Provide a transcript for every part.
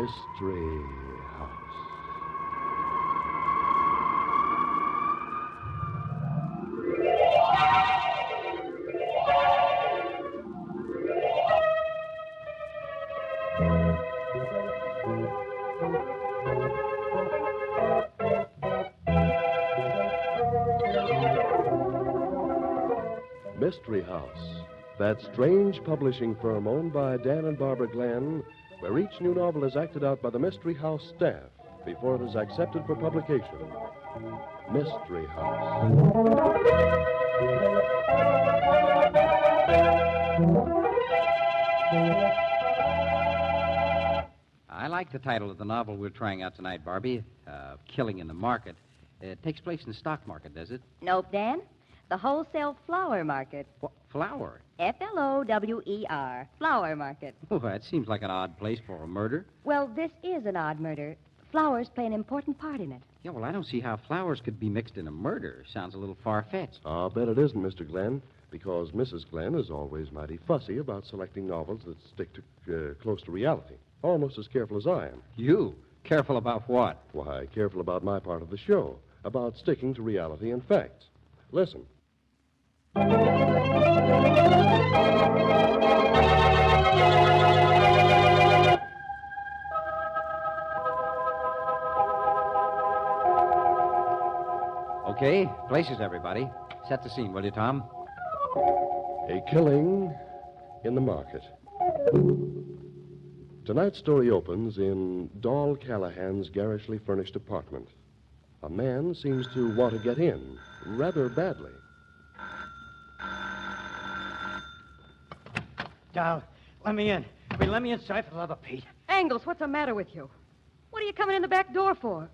Mystery House. Mystery House, that strange publishing firm owned by Dan and Barbara Glenn, where each new novel is acted out by the Mystery House staff before it is accepted for publication. Mystery House. I like the title of the novel we're trying out tonight, Barbie. Killing in the Market. It takes place in the stock market, does it? Nope, Dan. The wholesale flower market. What, flower? Flower. Flower market. Oh, that seems like an odd place for a murder. Well, this is an odd murder. Flowers play an important part in it. Yeah, well, I don't see how flowers could be mixed in a murder. Sounds a little far-fetched. I'll bet it isn't, Mr. Glenn, because Mrs. Glenn is always mighty fussy about selecting novels that stick to close to reality. Almost as careful as I am. You? Careful about what? Why, careful about my part of the show, about sticking to reality and facts. Listen. Okay, places, everybody. Set the scene, will you, Tom? A killing in the market. Tonight's story opens in Doll Callahan's garishly furnished apartment. A man seems to want to get in rather badly. Doll, let me in. Let me inside for the love of Pete. Angles, what's the matter with you? What are you coming in the back door for?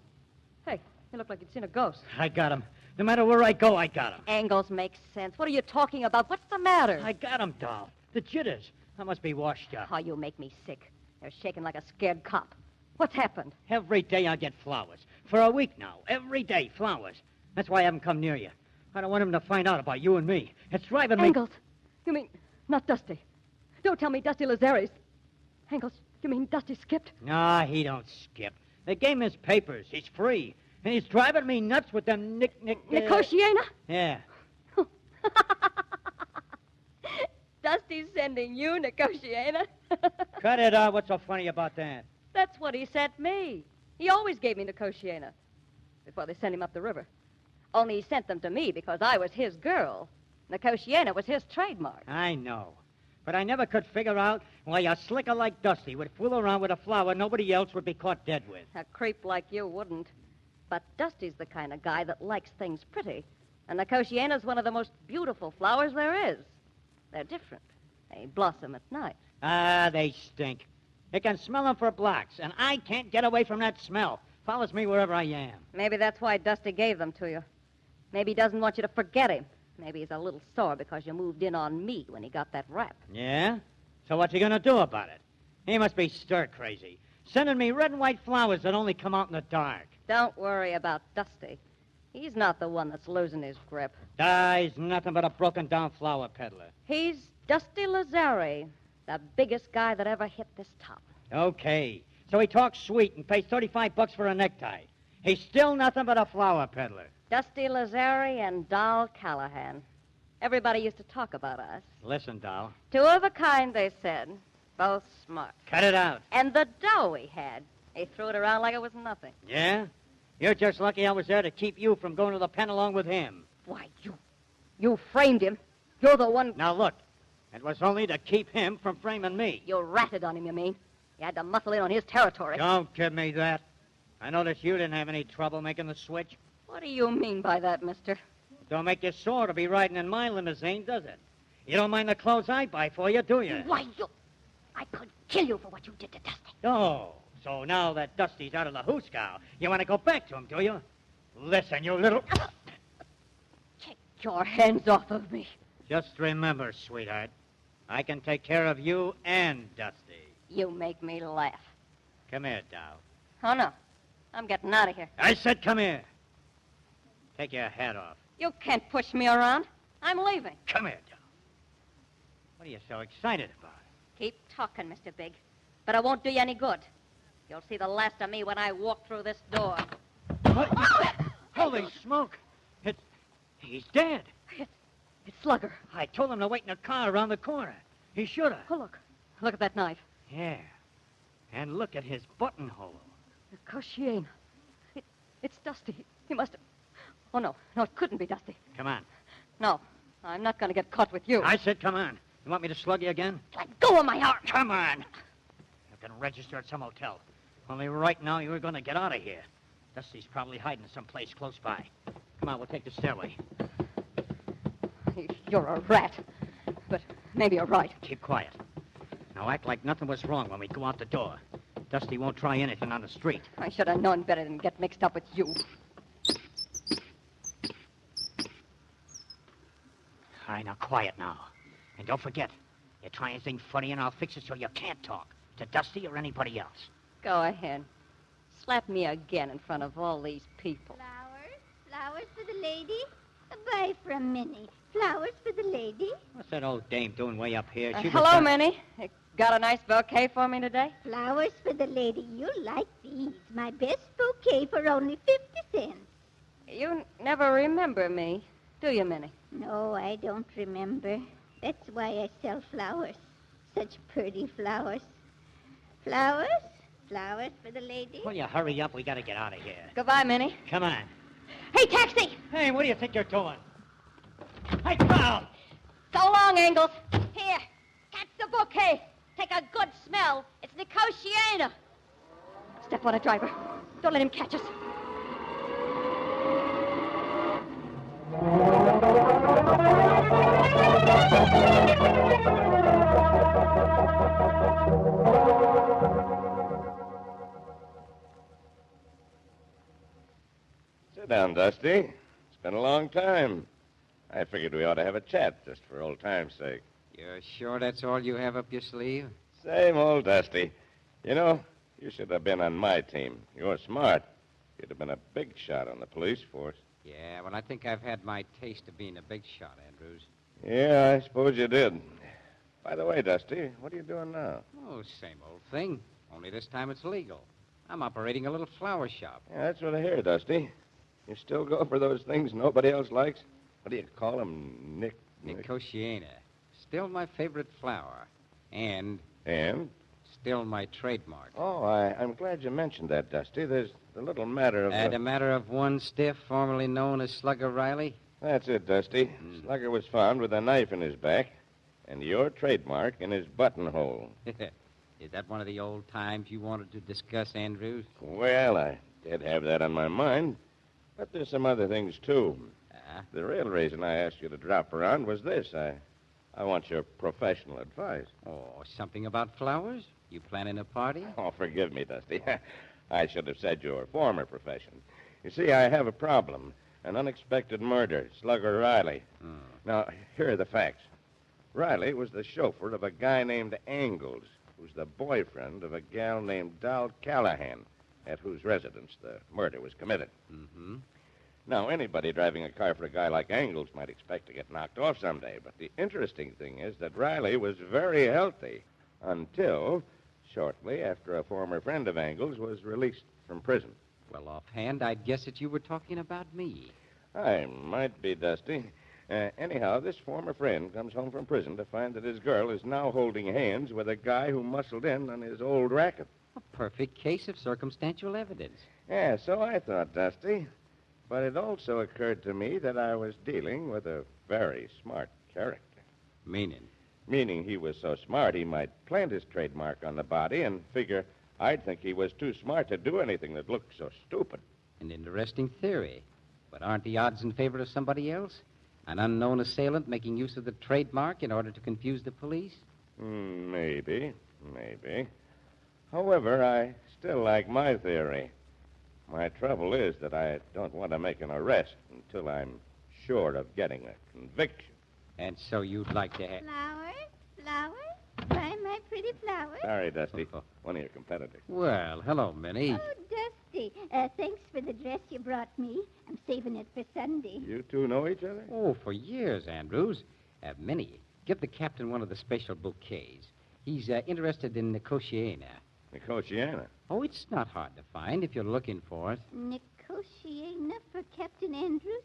Hey, you look like you'd seen a ghost. I got him. No matter where I go, I got him. Angles makes sense. What are you talking about? What's the matter? I got him, Doll. The jitters. I must be washed up. Oh, you make me sick. They're shaking like a scared cop. What's happened? Every day I get flowers. For a week now. Every day, flowers. That's why I haven't come near you. I don't want him to find out about you and me. It's driving me... Angles, you mean not Dusty? Don't tell me Dusty Lazari's. Angles, you mean Dusty skipped? Nah, he don't skip. They gave him his papers. He's free. And he's driving me nuts with them Nicotiana? Yeah. Dusty's sending you Nicotiana? Cut it out. What's so funny about that? That's what he sent me. He always gave me Nicotiana before they sent him up the river. Only he sent them to me because I was his girl. Nicotiana was his trademark. I know. But I never could figure out why a slicker like Dusty would fool around with a flower nobody else would be caught dead with. A creep like you wouldn't. But Dusty's the kind of guy that likes things pretty. And Nicotiana's one of the most beautiful flowers there is. They're different. They blossom at night. Ah, they stink. You can smell them for blocks, and I can't get away from that smell. Follows me wherever I am. Maybe that's why Dusty gave them to you. Maybe he doesn't want you to forget him. Maybe he's a little sore because you moved in on me when he got that rap. Yeah? So what's he gonna do about it? He must be stir-crazy. Sending me red and white flowers that only come out in the dark. Don't worry about Dusty. He's not the one that's losing his grip. He's nothing but a broken-down flower peddler. He's Dusty Lazari, the biggest guy that ever hit this top. Okay. So he talks sweet and pays $35 for a necktie. He's still nothing but a flower peddler. Dusty Lazari and Doll Callahan. Everybody used to talk about us. Listen, Doll. Two of a kind, they said. Both smart. Cut it out. And the dough he had. He threw it around like it was nothing. Yeah? You're just lucky I was there to keep you from going to the pen along with him. Why, you framed him. You're the one... Now, look. It was only to keep him from framing me. You ratted on him, you mean? You had to muscle in on his territory. Don't give me that. I noticed you didn't have any trouble making the switch. What do you mean by that, mister? Don't make you sore to be riding in my limousine, does it? You don't mind the clothes I buy for you, do you? Why, I could kill you for what you did to Dusty. Oh, so now that Dusty's out of the hoosegow, you want to go back to him, do you? Listen, you little... Take your hands off of me. Just remember, sweetheart, I can take care of you and Dusty. You make me laugh. Come here, Dow. Oh, no. I'm getting out of here. I said come here. Take your hat off. You can't push me around. I'm leaving. Come here, Dow. What are you so excited about? Keep talking, Mr. Big. But it won't do you any good. You'll see the last of me when I walk through this door. Holy smoke! He's dead. It's Slugger. I told him to wait in the car around the corner. He should have. Oh, look. Look at that knife. Yeah. And look at his buttonhole. The Kosciuszko. It's Dusty. He must have... Oh, no. No, it couldn't be Dusty. Come on. No. I'm not going to get caught with you. I said come on. You want me to slug you again? Let go of my arm. Come on. You can register at some hotel. Only right now you're going to get out of here. Dusty's probably hiding someplace close by. Come on, we'll take the stairway. You're a rat. But maybe you're right. Keep quiet. Now act like nothing was wrong when we go out the door. Dusty won't try anything on the street. I should have known better than get mixed up with you. All right, now quiet now. And don't forget, you try anything funny and I'll fix it so you can't talk to Dusty or anybody else. Go ahead. Slap me again in front of all these people. Flowers? Flowers for the lady? Buy from Minnie. Flowers for the lady? What's that old dame doing way up here? Hello, Minnie. You got a nice bouquet for me today? Flowers for the lady. You'll like these. My best bouquet for only 50 cents. You never remember me, do you, Minnie? No, I don't remember. That's why I sell flowers. Such pretty flowers. Flowers? Flowers for the lady? Will you hurry up? We got to get out of here. Goodbye, Minnie. Come on. Hey, taxi! Hey, what do you think you're doing? Hey, Carl! So long, Engels. Here, catch the bouquet. Take a good smell. It's Nicotiana. Step on it, driver. Don't let him catch us. Sit down, Dusty. It's been a long time. I figured we ought to have a chat just for old time's sake. You're sure that's all you have up your sleeve? Same old Dusty. You know, you should have been on my team. You're smart. You'd have been a big shot on the police force. Yeah, well, I think I've had my taste of being a big shot, Andrews. Yeah, I suppose you did. By the way, Dusty, what are you doing now? Oh, same old thing. Only this time it's legal. I'm operating a little flower shop. Yeah, that's what I hear, Dusty. You still go for those things nobody else likes? What do you call them? Nicotiana. Still my favorite flower. And And? still my trademark. Oh, I'm glad you mentioned that, Dusty. There's the little matter of... And a matter of one stiff, formerly known as Slugger Riley? That's it, Dusty. Slugger was found with a knife in his back and your trademark in his buttonhole. Is that one of the old times you wanted to discuss, Andrews? Well, I did have that on my mind. But there's some other things, too. The real reason I asked you to drop around was this. I want your professional advice. Oh, something about flowers? You planning a party? Oh, forgive me, Dusty. I should have said your former profession. You see, I have a problem. An unexpected murder. Slugger Riley. Now, here are the facts. Riley was the chauffeur of a guy named Angles, who's the boyfriend of a gal named Doll Callahan, at whose residence the murder was committed. Mm-hmm. Now, anybody driving a car for a guy like Angles might expect to get knocked off someday, but the interesting thing is that Riley was very healthy until shortly after a former friend of Angles was released from prison. Well, offhand, I'd guess that you were talking about me. I might be, Dusty. Anyhow, this former friend comes home from prison to find that his girl is now holding hands with a guy who muscled in on his old racket. A perfect case of circumstantial evidence. Yeah, so I thought, Dusty. But it also occurred to me that I was dealing with a very smart character. Meaning? Meaning he was so smart he might plant his trademark on the body and figure I'd think he was too smart to do anything that looked so stupid. An interesting theory. But aren't the odds in favor of somebody else? An unknown assailant making use of the trademark in order to confuse the police? Maybe. However, I still like my theory. My trouble is that I don't want to make an arrest until I'm sure of getting a conviction. And so you'd like to have... Flowers? Buy my pretty flowers? Sorry, Dusty. One of your competitors. Well, hello, Minnie. Oh, Dusty. Thanks for the dress you brought me. I'm saving it for Sunday. You two know each other? Oh, for years, Andrews. Minnie, give the captain one of the special bouquets. He's interested in Nicotiana. Nicotiana. Oh, it's not hard to find if you're looking for it. Nicotiana for Captain Andrews?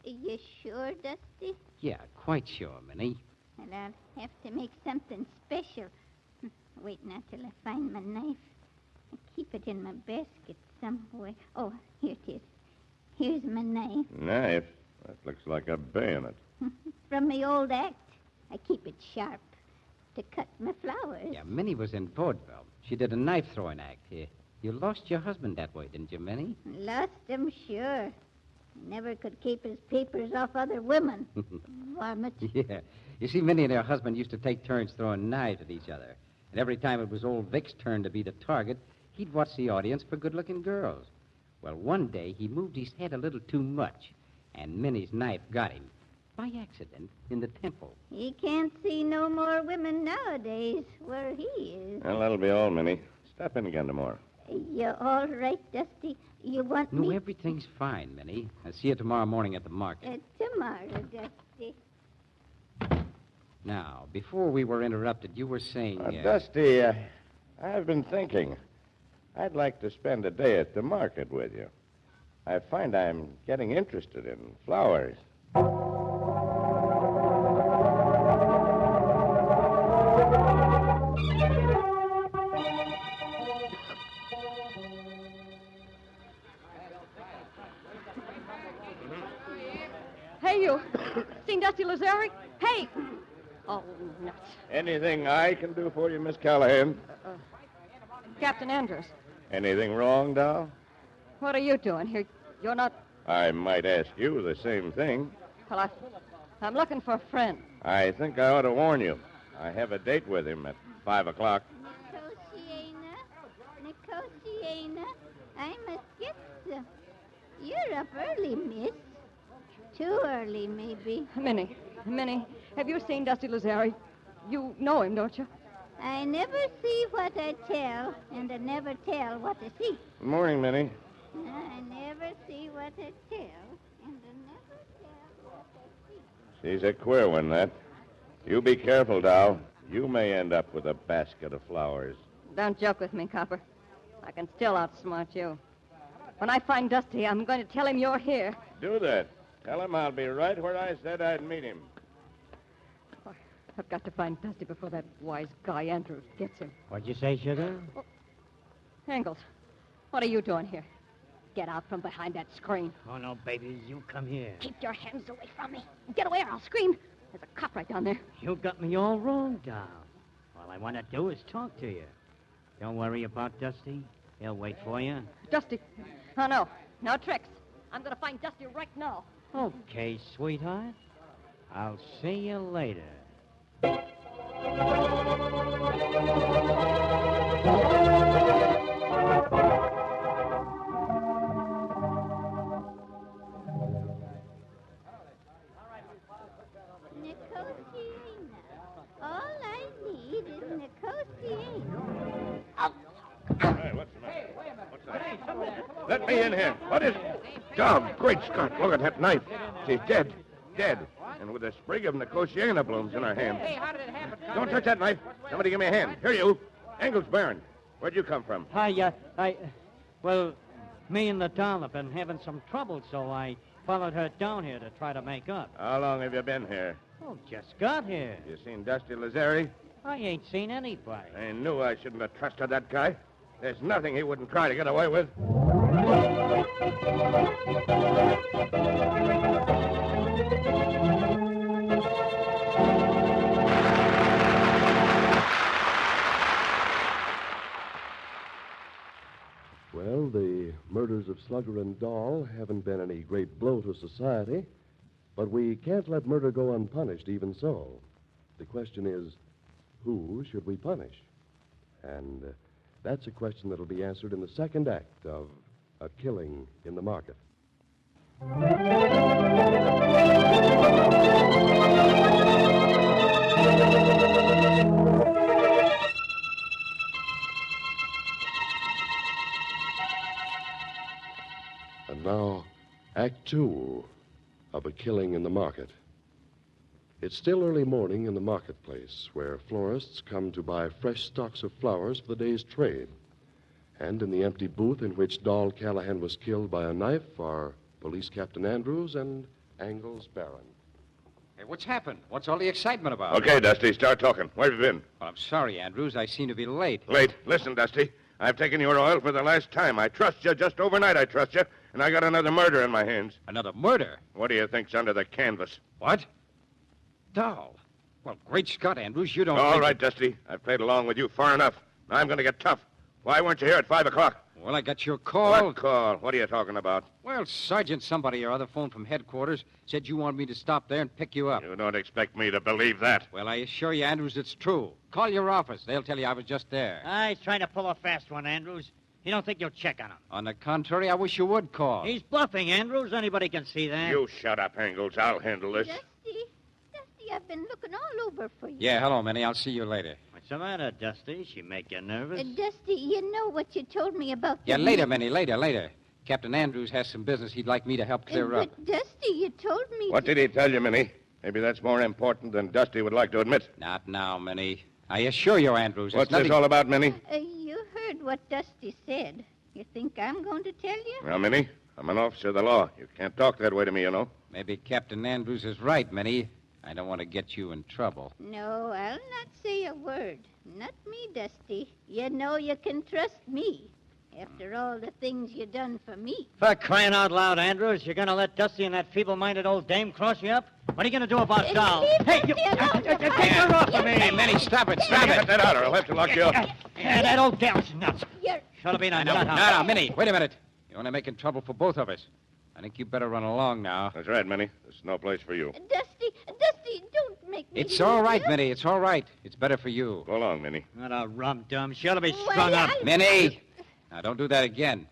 Are you sure, Dusty? Yeah, quite sure, Minnie. Well, I'll have to make something special. Wait now till I find my knife. I keep it in my basket somewhere. Oh, here it is. Here's my knife. Knife? That looks like a bayonet. From my old act. I keep it sharp to cut my flowers. Yeah, Minnie was in vaudeville. She did a knife-throwing act here. You lost your husband that way, didn't you, Minnie? Lost him, sure. Never could keep his papers off other women. Varmint. Yeah. You see, Minnie and her husband used to take turns throwing knives at each other. And every time it was old Vic's turn to be the target, he'd watch the audience for good-looking girls. Well, one day he moved his head a little too much, and Minnie's knife got him, by accident, in the temple. He can't see no more women nowadays where he is. Well, that'll be all, Minnie. Stop in again tomorrow. You all right, Dusty? You want No, me... everything's fine, Minnie. I'll see you tomorrow morning at the market. Tomorrow, Dusty. Now, before we were interrupted, you were saying... Dusty, I've been thinking. I'd like to spend a day at the market with you. I find I'm getting interested in flowers. Hey, you. Seen Dusty Lazari? Hey! Oh, nuts. Anything I can do for you, Miss Callahan? Captain Andrews, Anything wrong, Doll? what are you doing here? You're not... I might ask you the same thing. Well, I'm looking for a friend. I think I ought to warn you. I have a date with him at 5 o'clock. Nicotiana, I must get some. You're up early, miss. Too early, maybe. Minnie, have you seen Dusty Lazari? You know him, don't you? I never see what I tell, and I never tell what I see. Good morning, Minnie. I never see what I tell, and I never tell what I see. She's a queer one, that. You be careful, Doll. You may end up with a basket of flowers. Don't joke with me, Copper. I can still outsmart you. When I find Dusty, I'm going to tell him you're here. Do that. Tell him I'll be right where I said I'd meet him. I've got to find Dusty before that wise guy Andrews gets him. What'd you say, Sugar? Angles, what are you doing here? Get out from behind that screen. Oh, no, baby. You come here. Keep your hands away from me. Get away or I'll scream. There's a cop right down there. You got me all wrong, Doll. All I want to do is talk to you. Don't worry about Dusty. He'll wait for you. Dusty. Oh, no. No tricks. I'm going to find Dusty right now. Okay, sweetheart. I'll see you later. Nicotiana. All I need is Nicotiana. Hey, what's the matter? What's that? Let me in here. What is... Dog, great Scott, look at that knife. She's dead. Dead. And with a sprig of Nicotiana blooms in her hand. Hey, how did it happen? Don't touch that knife. Somebody give me a hand. Here, you. Angles Barron. Where'd you come from? Well, me and the doll have been having some trouble, so I followed her down here to try to make up. How long have you been here? Oh, just got here. You seen Dusty Lazari? I ain't seen anybody. I knew I shouldn't have trusted that guy. There's nothing he wouldn't try to get away with. Well, the murders of Slugger and Dahl haven't been any great blow to society, but we can't let murder go unpunished even so. The question is, who should we punish? And that's a question that'll be answered in the second act of A Killing in the Market. And now, Act Two of A Killing in the Market. It's still early morning in the marketplace, where florists come to buy fresh stocks of flowers for the day's trade. And in the empty booth in which Doll Callahan was killed by a knife are Police Captain Andrews and Angles Barron. Hey, what's happened? What's all the excitement about? Okay, Dusty, start talking. Where have you been? Well, I'm sorry, Andrews. I seem to be late. Late. Listen, Dusty. I've taken your oil for the last time. I trust you. Just overnight I trust you. And I got another murder in my hands. Another murder? What do you think's under the canvas? What? Doll. Well, great Scott, Andrews, you don't All think right, Dusty. I've played along with you far enough. Now I'm going to get tough. Why weren't you here at 5 o'clock? Well, I got your call. What call? What are you talking about? Well, Sergeant somebody or other phoned from headquarters, said you wanted me to stop there and pick you up. You don't expect me to believe that. Well, I assure you, Andrews, it's true. Call your office. They'll tell you I was just there. He's trying to pull a fast one, Andrews. You don't think you'll check on him? On the contrary, I wish you would call. He's bluffing, Andrews. Anybody can see that. You shut up, Angles. I'll handle this. Dusty, I've been looking all over for you. Yeah, hello, Minnie. I'll see you later. What's the matter, Dusty? She make you nervous? Dusty, you know what you told me about the... Yeah, later, Minnie, later. Captain Andrews has some business he'd like me to help clear up. But, Dusty, you told me... What did he tell you, Minnie? Maybe that's more important than Dusty would like to admit. Not now, Minnie. I assure you, Andrews, What's it's nothing... this all about, Minnie? You heard what Dusty said. You think I'm going to tell you? Well, Minnie, I'm an officer of the law. You can't talk that way to me, you know. Maybe Captain Andrews is right, Minnie. I don't want to get you in trouble. No, I'll not say a word. Not me, Dusty. You know you can trust me. After all the things you done for me. For crying out loud, Andrews, you're going to let Dusty and that feeble-minded old dame cross you up? What are you going to do about Doll? Hey, you... Take her off of me! Hey, Minnie, stop it, stop Get it! that out or I'll have to lock you up. Yeah, that old gal's nuts. You're... Should have been a No, nut. Minnie, wait a minute. You're only making trouble for both of us. I think you better run along now. That's right, Minnie. This is no place for you. Dusty, don't make me... It's all right, Minnie, it's all right. It's better for you. Go along, Minnie. Not a rum-dum. She'll be Well, strung up. Minnie! Now, don't do that again.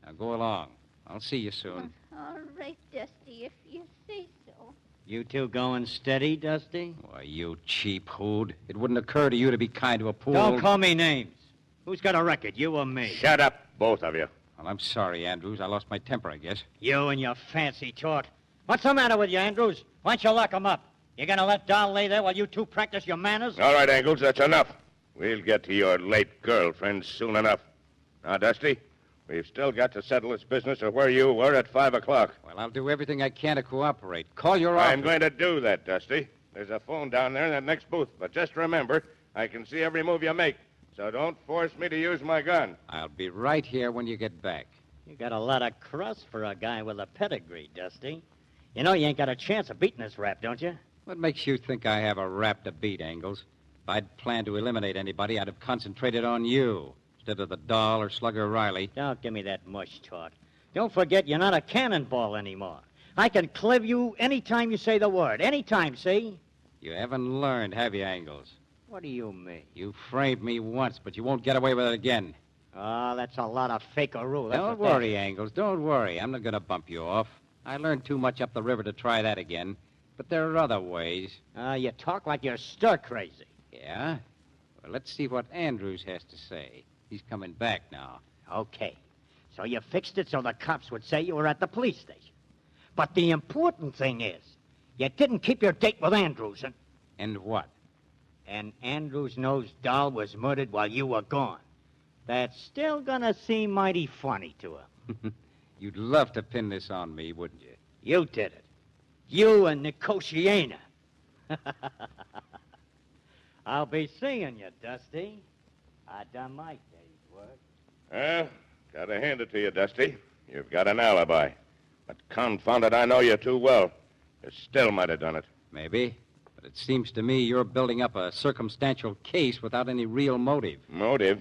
Now, go along. I'll see you soon. All right, Dusty, if you say so. You two going steady, Dusty? Why, you cheap hood. It wouldn't occur to you to be kind to a pool. Don't call me names. Who's got a record, you or me? Shut up, both of you. Well, I'm sorry, Andrews. I lost my temper, I guess. You and your fancy talk. What's the matter with you, Andrews? Why don't you lock him up? You gonna let Doll lay there while you two practice your manners? All right, Angles, that's enough. We'll get to your late girlfriend soon enough. Now, Dusty, we've still got to settle this business of where you were at 5 o'clock. Well, I'll do everything I can to cooperate. Call your office. I'm going to do that, Dusty. There's a phone down there in that next booth. But just remember, I can see every move you make. So don't force me to use my gun. I'll be right here when you get back. You got a lot of crust for a guy with a pedigree, Dusty. You know you ain't got a chance of beating this rap, don't you? What makes you think I have a rap to beat, Angles? If I'd planned to eliminate anybody, I'd have concentrated on you instead of the Doll or Slugger Riley. Don't give me that mush talk. Don't forget you're not a cannonball anymore. I can clip you any time you say the word. Any time, see? You haven't learned, have you, Angles? What do you mean? You framed me once, but you won't get away with it again. Oh, that's a lot of fake-a-roo. Don't worry, Angles. Don't worry. I'm not going to bump you off. I learned too much up the river to try that again. But there are other ways. You talk like you're stir-crazy. Yeah? Well, let's see what Andrews has to say. He's coming back now. Okay. So you fixed it so the cops would say you were at the police station. But the important thing is, you didn't keep your date with Andrews, And what? and Andrews knows Doll was murdered while you were gone. That's still gonna seem mighty funny to him. You'd love to pin this on me, wouldn't you? You did it. You and Nicotiana. I'll be seeing you, Dusty. I done my day's work. Well, gotta hand it to you, Dusty. You've got an alibi. But confound it, I know you too well. You still might have done it. Maybe. But it seems to me you're building up a circumstantial case without any real motive. Motive?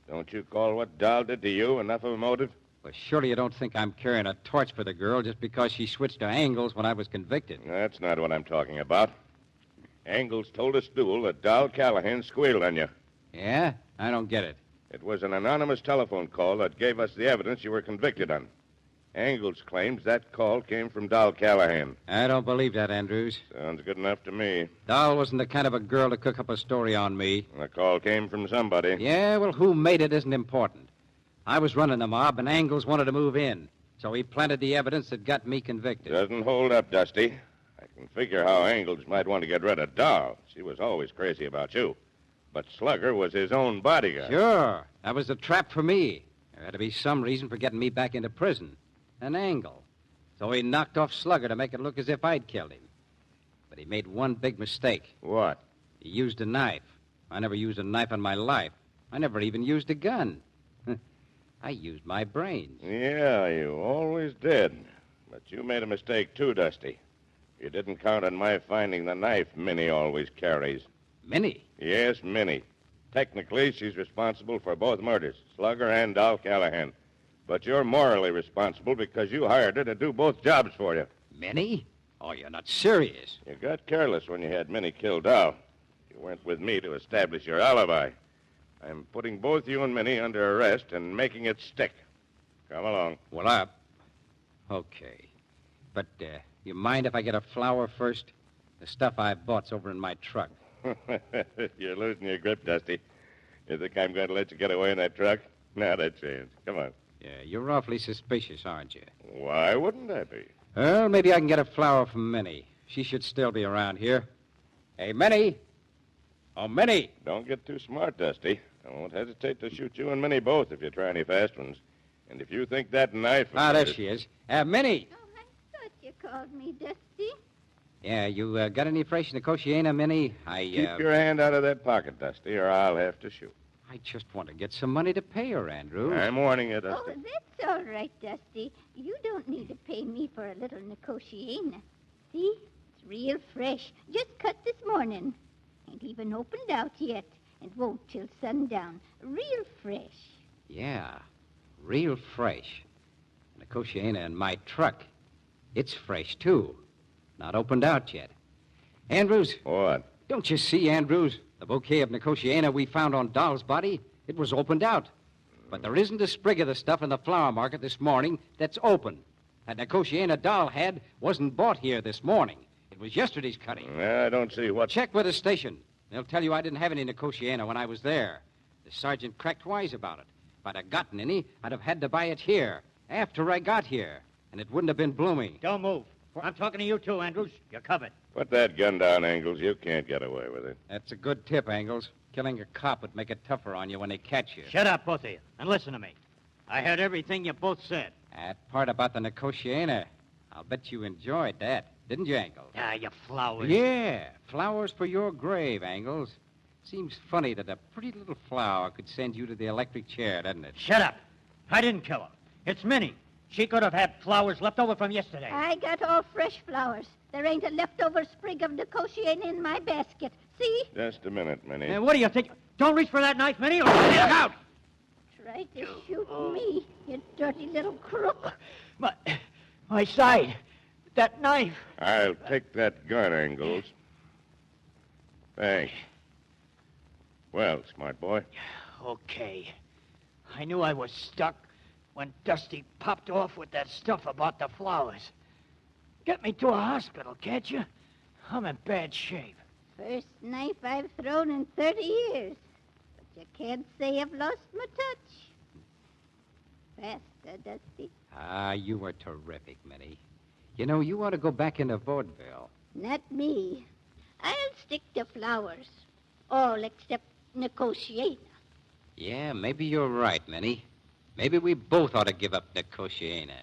Don't you call what Doll did to you enough of a motive? Well, surely you don't think I'm carrying a torch for the girl just because she switched to Angles when I was convicted. That's not what I'm talking about. Angles told a stool that Doll Callahan squealed on you. Yeah? I don't get it. It was an anonymous telephone call that gave us the evidence you were convicted on. Angles claims that call came from Doll Callahan. I don't believe that, Andrews. Sounds good enough to me. Doll wasn't the kind of a girl to cook up a story on me. The call came from somebody. Yeah, well, who made it isn't important. I was running the mob, and Angles wanted to move in. So he planted the evidence that got me convicted. Doesn't hold up, Dusty. I can figure how Angles might want to get rid of Doll. She was always crazy about you. But Slugger was his own bodyguard. Sure. That was a trap for me. There had to be some reason for getting me back into prison. An angle. So he knocked off Slugger to make it look as if I'd killed him. But he made one big mistake. What? He used a knife. I never used a knife in my life. I never even used a gun. I used my brains. Yeah, you always did. But you made a mistake, too, Dusty. You didn't count on my finding the knife Minnie always carries. Minnie? Yes, Minnie. Technically, she's responsible for both murders, Slugger and Doll Callahan. But you're morally responsible because you hired her to do both jobs for you. Minnie? Oh, you're not serious. You got careless when you had Minnie kill Doll. You weren't with me to establish your alibi. I'm putting both you and Minnie under arrest and making it stick. Come along. Well, okay. But, you mind if I get a flower first? The stuff I bought's over in my truck. You're losing your grip, Dusty. You think I'm going to let you get away in that truck? Not a chance. Come on. Yeah, you're awfully suspicious, aren't you? Why wouldn't I be? Well, maybe I can get a flower from Minnie. She should still be around here. Hey, Minnie! Oh, Minnie! Don't get too smart, Dusty. I won't hesitate to shoot you and Minnie both if you try any fast ones. And if you think that knife... Ah, there she is. Minnie! Oh, I thought you called me Dusty. Yeah, you got any fresh Nicotiana, Minnie? Keep your hand out of that pocket, Dusty, or I'll have to shoot. I just want to get some money to pay her, Andrew. I'm warning you, Oh, Dusty. that's all right, Dusty. You don't need to pay me for a little Nicotiana. See? It's real fresh. Just cut this morning. Ain't even opened out yet. And won't till sundown. Real fresh. Yeah, real fresh. Nicotiana in my truck. It's fresh, too. Not opened out yet. Andrews, What? don't you see, Andrews? The bouquet of Nicotiana we found on Doll's body, it was opened out. But there isn't a sprig of the stuff in the flower market this morning that's open. That Nicotiana Doll had wasn't bought here this morning. It was yesterday's cutting. I don't see what... Check with the station. They'll tell you I didn't have any Nicotiana when I was there. The sergeant cracked wise about it. If I'd have gotten any, I'd have had to buy it here, after I got here. And it wouldn't have been blooming. Don't move. I'm talking to you, too, Andrews. You're covered. Put that gun down, Angles. You can't get away with it. That's a good tip, Angles. Killing a cop would make it tougher on you when they catch you. Shut up, both of you, and listen to me. I heard everything you both said. That part about the Nicotiana, I'll bet you enjoyed that, didn't you, Angles? Ah, you flowers. Yeah, flowers for your grave, Angles. Seems funny that a pretty little flower could send you to the electric chair, doesn't it? Shut up. I didn't kill her. It's Minnie. She could have had flowers left over from yesterday. I got all fresh flowers. There ain't a leftover sprig of Nicotiana in my basket. See? Just a minute, Minnie. And what do you think? Don't reach for that knife, Minnie, or look out! Try to shoot me, you dirty little crook. My side. That knife. I'll take that gun, Angles. Thanks. Well, smart boy. Okay. I knew I was stuck when Dusty popped off with that stuff about the flowers. Get me to a hospital, can't you? I'm in bad shape. First knife I've thrown in 30 years. But you can't say I've lost my touch. Faster, Dusty. Ah, you were terrific, Minnie. You know, you ought to go back into vaudeville. Not me. I'll stick to flowers. All except Nicotiana. Yeah, maybe you're right, Minnie. Maybe we both ought to give up Nicotiana.